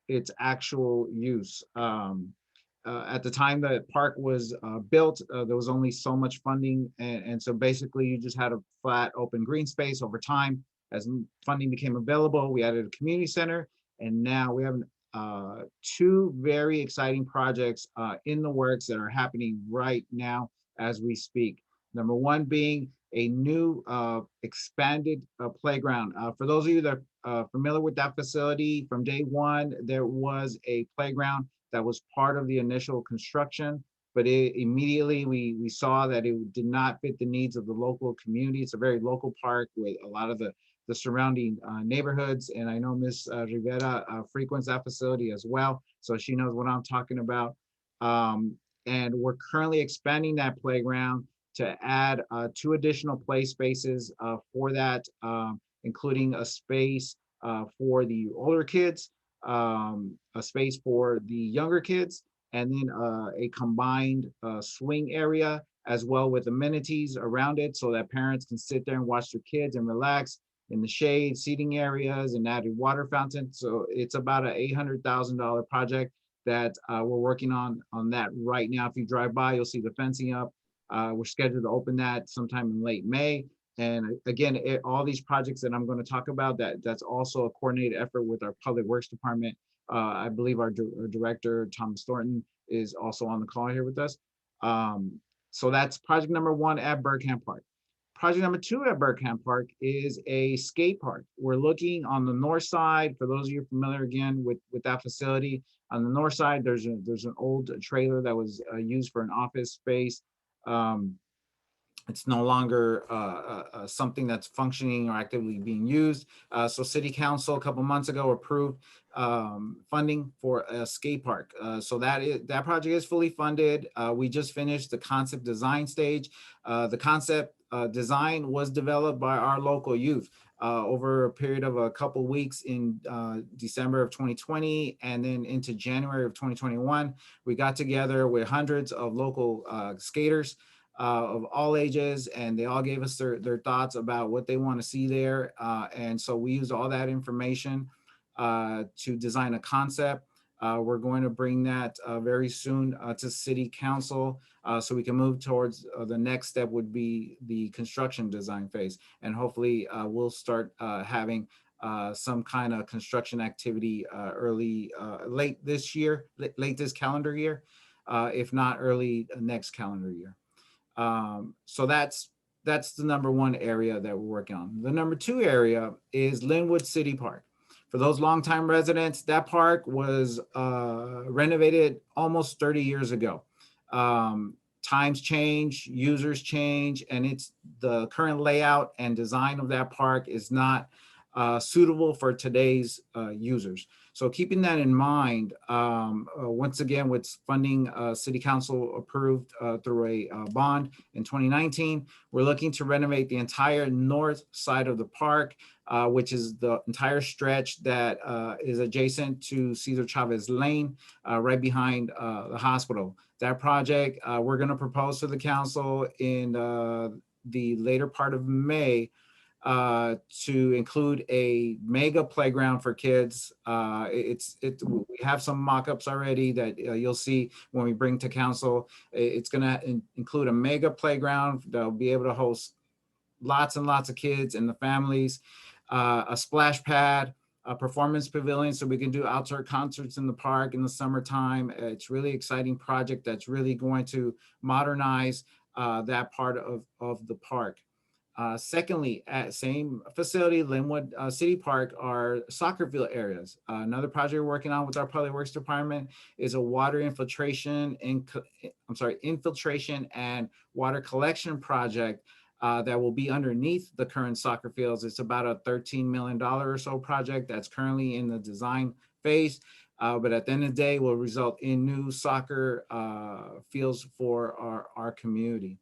its actual use. At the time the park was built, there was only so much funding. And so basically you just had a flat open green space. Over time, as funding became available, we added a community center. And now we have two very exciting projects in the works that are happening right now as we speak. Number one being a new expanded playground. For those of you that are familiar with that facility, from day one, there was a playground that was part of the initial construction, but immediately we saw that it did not fit the needs of the local community. It's a very local park with a lot of the surrounding neighborhoods. And I know Ms. Rivera frequents that facility as well, so she knows what I'm talking about. And we're currently expanding that playground to add 2 additional play spaces for that, including a space for the older kids, a space for the younger kids, and then a combined swing area as well with amenities around it so that parents can sit there and watch their kids and relax in the shade, seating areas, and added water fountain. So it's about an $800,000 project that we're working on that right now. If you drive by, you'll see the fencing up. We're scheduled to open that sometime in late May. And again, all these projects that I'm going to talk about, that's also a coordinated effort with our Public Works Department. I believe our director, Thomas Thornton, is also on the call here with us. So that's project number one at Burkham Park. Project number two at Burkham Park is a skate park. We're looking on the north side. For those of you familiar again with that facility, on the north side, there's an old trailer that was used for an office space. It's no longer something that's functioning or actively being used. So City Council a couple months ago approved funding for a skate park. So that project is fully funded. We just finished the concept design stage. The concept design was developed by our local youth over a period of a couple weeks in December of 2020 and then into January of 2021. We got together with hundreds of local skaters of all ages, and they all gave us their thoughts about what they want to see there. And so we used all that information to design a concept. We're going to bring that very soon to City Council so we can move towards the next step would be the construction design phase. And hopefully we'll start having some kind of construction activity late this year, late this calendar year, if not early next calendar year. So that's the number one area that we're working on. The number two area is Linwood City Park. For those longtime residents, that park was renovated almost 30 years ago. Times change, users change, and it's the current layout and design of that park is not suitable for today's users. So keeping that in mind, once again, with funding City Council approved through a bond in 2019, we're looking to renovate the entire north side of the park, which is the entire stretch that is adjacent to Cesar Chavez Lane, right behind the hospital. That project, we're going to propose to the council in the later part of May to include a mega playground for kids. We have some mock-ups already that you'll see when we bring to council. It's gonna include a mega playground that'll be able to host lots and lots of kids and the families, a splash pad, a performance pavilion so we can do outdoor concerts in the park in the summertime. It's really exciting project that's really going to modernize that part of the park. Secondly, at same facility, Linwood City Park, are soccer field areas. Another project we're working on with our Public Works Department is a water infiltration and water collection project that will be underneath the current soccer fields. It's about a $13 million or so project that's currently in the design phase. But at the end of the day, will result in new soccer fields for our community.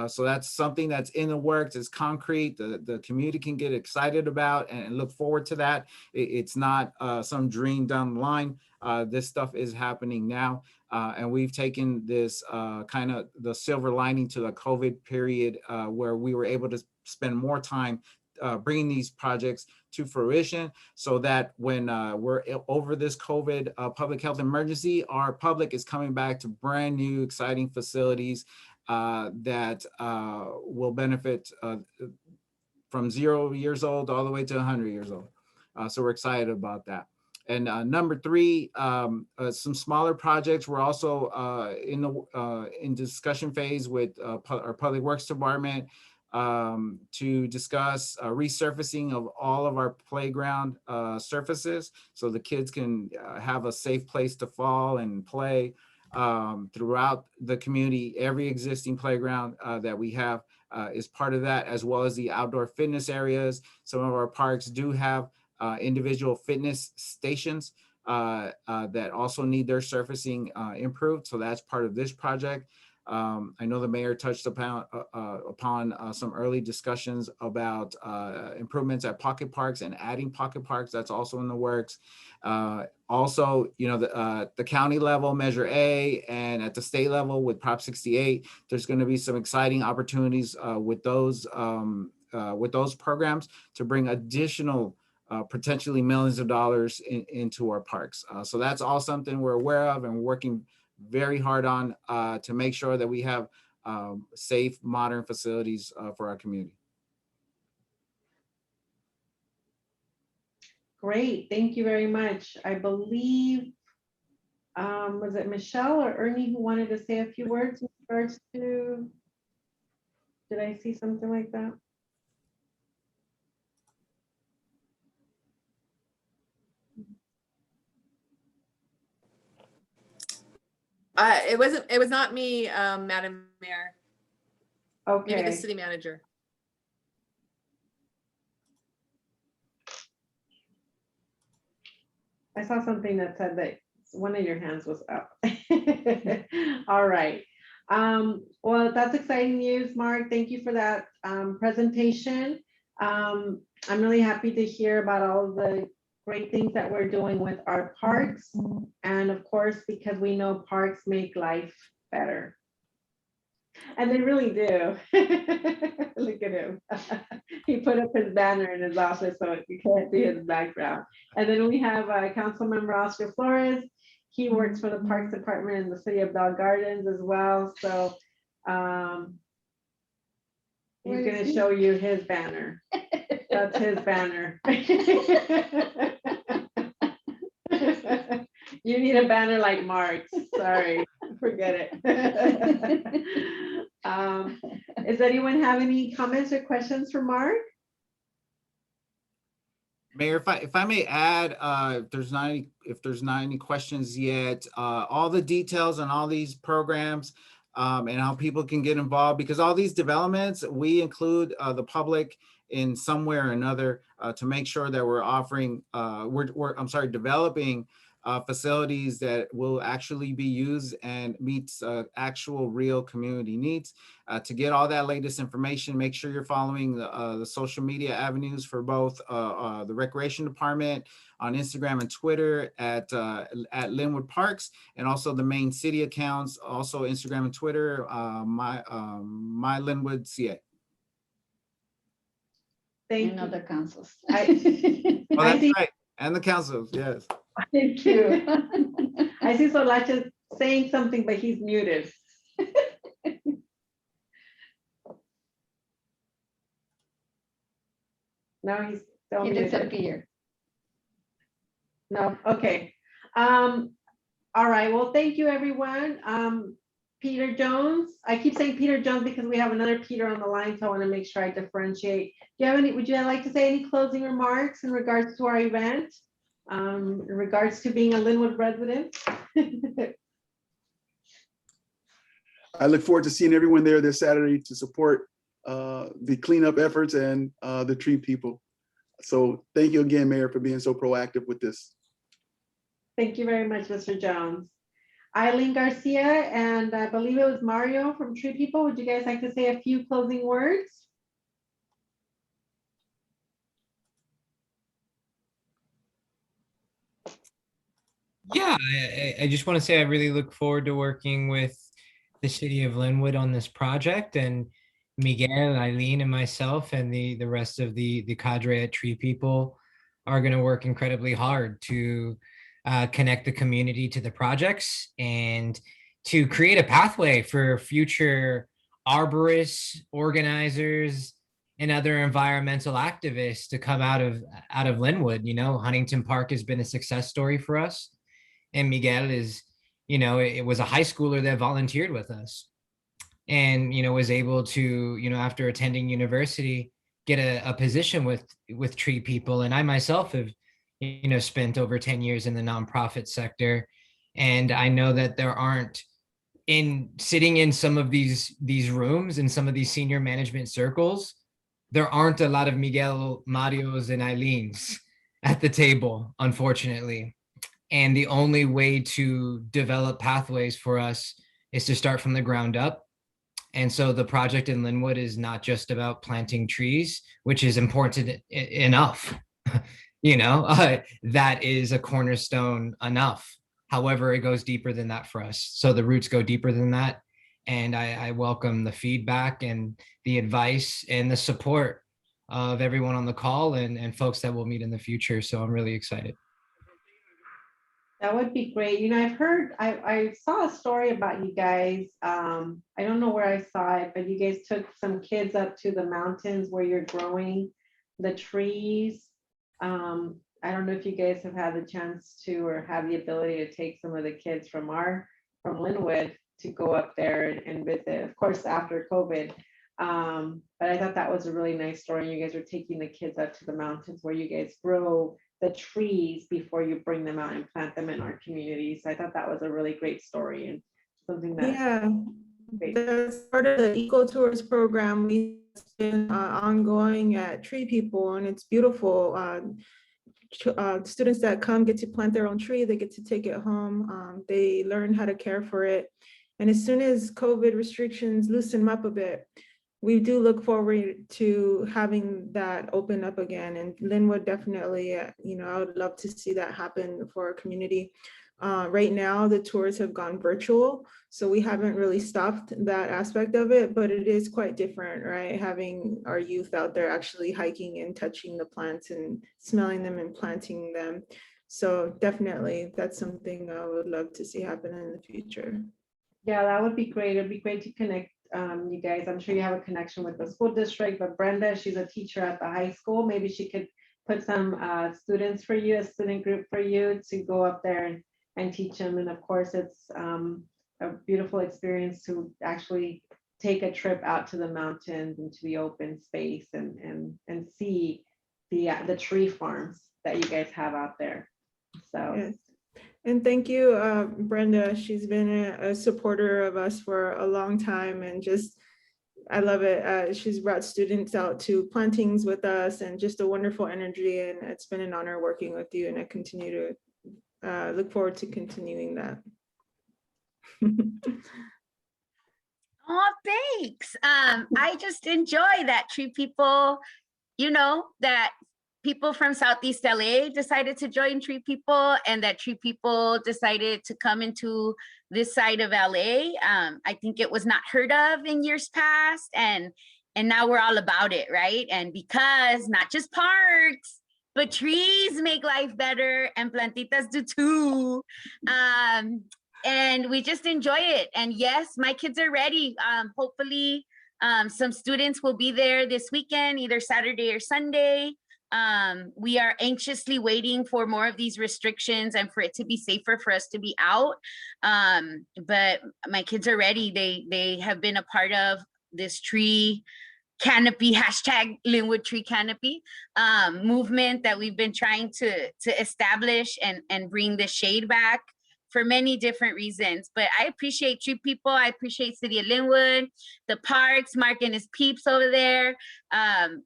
So that's something that's in the works. It's concrete. The community can get excited about and look forward to that. It's not some dream down the line. This stuff is happening now. And we've taken this kind of the silver lining to the COVID period where we were able to spend more time bringing these projects to fruition so that when we're over this COVID public health emergency, our public is coming back to brand new, exciting facilities that will benefit from 0 years old all the way to 100 years old. So we're excited about that. And number three, some smaller projects. We're also in discussion phase with our Public Works Department to discuss resurfacing of all of our playground surfaces so the kids can have a safe place to fall and play throughout the community. Every existing playground that we have is part of that, as well as the outdoor fitness areas. Some of our parks do have individual fitness stations that also need their surfacing improved. So that's part of this project. I know the mayor touched upon some early discussions about improvements at pocket parks and adding pocket parks. That's also in the works. Also, you know, the county level, Measure A, and at the state level with Prop 68, there's going to be some exciting opportunities with those programs to bring additional potentially millions of dollars into our parks. So that's all something we're aware of and working very hard on to make sure that we have safe, modern facilities for our community. Great, thank you very much. I believe, was it Michelle or Ernie who wanted to say a few words in regards to, did I see something like that? It was not me, Madam Mayor. Maybe the Okay, city manager. I saw something that said that one of your hands was up. All right. Well, that's exciting news, Mark. Thank you for that presentation. I'm really happy to hear about all of the great things that we're doing with our parks. And of course, because we know parks make life better. And they really do. Look at him. He put up his banner in his office so you can't see his background. And then we have Councilmember Oscar Flores. He works for the Parks Department in the city of Bell Gardens as well. So he's going to show you his banner. That's his banner. You need a banner like Mark's. Sorry, forget it. Does anyone have any comments or questions for Mark? Mayor, if I may add, if there's not any questions yet, all the details on all these programs and how people can get involved, because all these developments, we include the public in some way or another to make sure that we're offering, developing facilities that will actually be used and meets actual real community needs. To get all that latest information, make sure you're following the social media avenues for both the Recreation Department on Instagram and Twitter at Linwood Parks, and also the main city accounts, also Instagram and Twitter, my Linwood CA. Thank And you. other councils. Oh, I that's think- right. And the councils, yes. Thank you. I see Solache saying something, but he's muted. No, he's still He muted. disappeared. No, okay. All right, well, thank you, everyone. Peter Jones, I keep saying Peter Jones because we have another Peter on the line, so I want to make sure I differentiate. Do you have any, would you like to say any closing remarks in regards to our event? In regards to being a Linwood resident? I look forward to seeing everyone there this Saturday to support the cleanup efforts and the tree people. So thank you again, Mayor, for being so proactive with this. Thank you very much, Mr. Jones. Eileen Garcia, and I believe it was Mario from Tree People. Would you guys like to say a few closing words? Yeah, I just want to say I really look forward to working with the city of Linwood on this project, and Miguel, Eileen, and myself, and the rest of the cadre at Tree People are going to work incredibly hard to connect the community to the projects and to create a pathway for future arborists, organizers, and other environmental activists to come out of Linwood. You know, Huntington Park has been a success story for us. And Miguel is, you know, it was a high schooler that volunteered with us and, you know, was able to, you know, after attending university, get a position with Tree People. And I myself have, you know, spent over 10 years in the nonprofit sector. And I know that there aren't sitting in some of these rooms in some of these senior management circles, there aren't a lot of Miguel, Marios, and Eileens at the table, unfortunately. And the only way to develop pathways for us is to start from the ground up. And so the project in Linwood is not just about planting trees, which is important enough. You know, that is a cornerstone enough. However, it goes deeper than that for us. So the roots go deeper than that. And I welcome the feedback and the advice and the support of everyone on the call and folks that we'll meet in the future. So I'm really excited. That would be great. You know, I've heard, I saw a story about you guys. I don't know where I saw it, but you guys took some kids up to the mountains where you're growing the trees. I don't know if you guys have had the chance to or have the ability to take some of the kids from Linwood to go up there and visit, of course, after COVID. But I thought that was a really nice story. You guys are taking the kids up to the mountains where you guys grow the trees before you bring them out and plant them in our communities. I thought that was a really great story and something that. Yeah, Great. that's part of the Eco Tours program. We've been ongoing at Tree People, and it's beautiful. Students that come get to plant their own tree, they get to take it home. They learn how to care for it. And as soon as COVID restrictions loosen up a bit, we do look forward to having that open up again. And Linwood definitely, you know, I would love to see that happen for our community. Right now, the tours have gone virtual, so we haven't really stopped that aspect of it, but it is quite different, right? Having our youth out there actually hiking and touching the plants and smelling them and planting them. So definitely, that's something I would love to see happen in the future. Yeah, that would be great. It'd be great to connect you guys. I'm sure you have a connection with the school district, but Brenda, she's a teacher at the high school. Maybe she could put some students for you, a student group for you to go up there and teach them. And of course, it's a beautiful experience to actually take a trip out to the mountains and to the open space and see the tree farms that you guys have out there. So. Yes. And thank you, Brenda. She's been a supporter of us for a long time, and just, I love it. She's brought students out to plantings with us and just a wonderful energy. And it's been an honor working with you, and I continue to look forward to continuing that. Oh, thanks. I just enjoy that Tree People, you know, that people from Southeast LA decided to join Tree People, and that Tree People decided to come into this side of LA. I think it was not heard of in years past, and And now we're all about it, right? And because not just parks, but trees make life better, and plantitas do too. And we just enjoy it. And yes, my kids are ready. Hopefully, some students will be there this weekend, either Saturday or Sunday. We are anxiously waiting for more of these restrictions and for it to be safer for us to be out. But my kids are ready. They have been a part of this tree canopy, hashtag Linwood tree canopy movement that we've been trying to establish and bring the shade back for many different reasons. But I appreciate tree people. I appreciate City of Linwood, the parks, Mark and his peeps over there.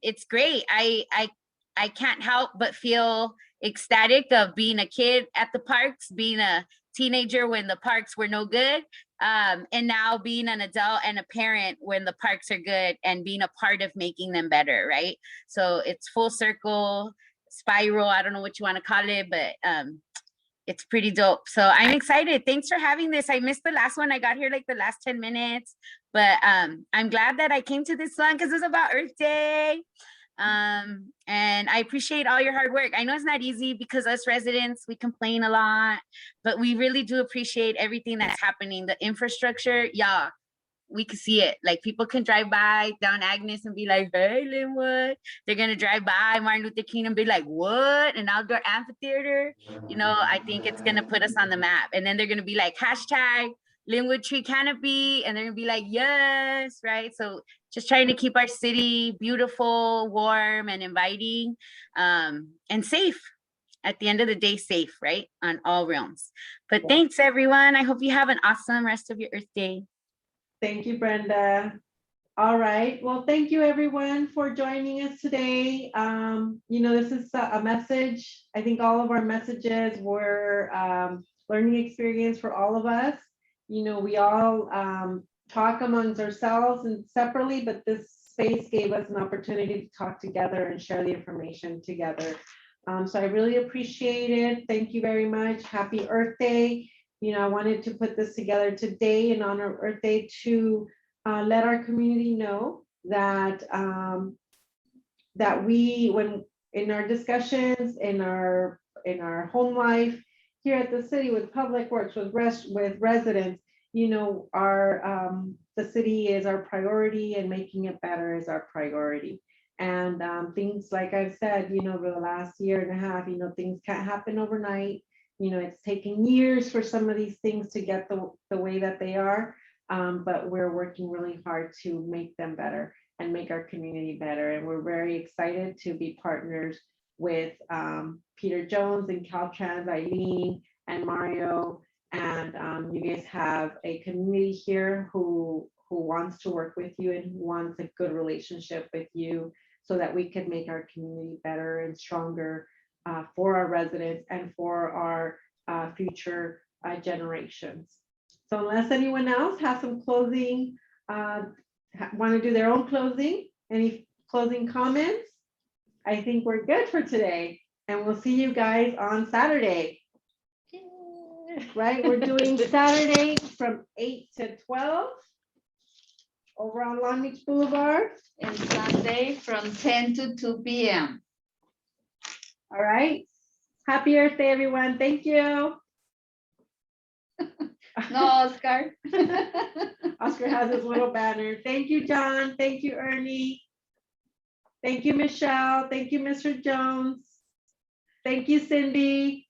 It's great. I can't help but feel ecstatic of being a kid at the parks, being a teenager when the parks were no good, and now being an adult and a parent when the parks are good and being a part of making them better, right? So it's full circle, spiral, I don't know what you want to call it, but it's pretty dope. So I'm excited. Thanks for having this. I missed the last one. I got here like the last 10 minutes, but I'm glad that I came to this one because it's about Earth Day. And I appreciate all your hard work. I know it's not easy because us residents, we complain a lot, but we really do appreciate everything that's happening. The infrastructure, yeah, we can see it. Like people can drive by down Agnes and be like, hey, Linwood. They're going to drive by Martin Luther King and be like, what? An outdoor amphitheater? You know, I think it's going to put us on the map. And then they're going to be like, hashtag Linwood tree canopy. And they're going to be like, yes, right? So just trying to keep our city beautiful, warm, and inviting, and safe. At the end of the day, safe, right? On all realms. But thanks, everyone. I hope you have an awesome rest of your Earth Day. Thank you, Brenda. All right. Well, thank you, everyone, for joining us today. You know, this is a message. I think all of our messages were learning experience for all of us. You know, we all talk amongst ourselves and separately, but this space gave us an opportunity to talk together and share the information together. So I really appreciate it. Thank you very much. Happy Earth Day. You know, I wanted to put this together today in honor of Earth Day to let our community know that that we, when in our discussions, in our home life here at the city with Public Works, with residents, you know, the city is our priority and making it better is our priority. And things like I've said, you know, over the last year and a half, you know, things can't happen overnight. You know, it's taken years for some of these things to get the way that they are, but we're working really hard to make them better and make our community better. And we're very excited to be partners with Peter Jones and Caltrans, Eileen and Mario. And you guys have a community here who wants to work with you and who wants a good relationship with you so that we can make our community better and stronger for our residents and for our future generations. So unless anyone else has some closing, want to do their own closing, any closing comments? I think we're good for today. And we'll see you guys on Saturday. Right, we're doing Saturday from 8 to 12 over on Long Beach Boulevard. And Sunday from 10 to 2 p.m. All right. Happy Earth Day, everyone. Thank you. No, Oscar. Oscar has his little banner. Thank you, John. Thank you, Ernie. Thank you, Michelle. Thank you, Mr. Jones. Thank you, Cindy.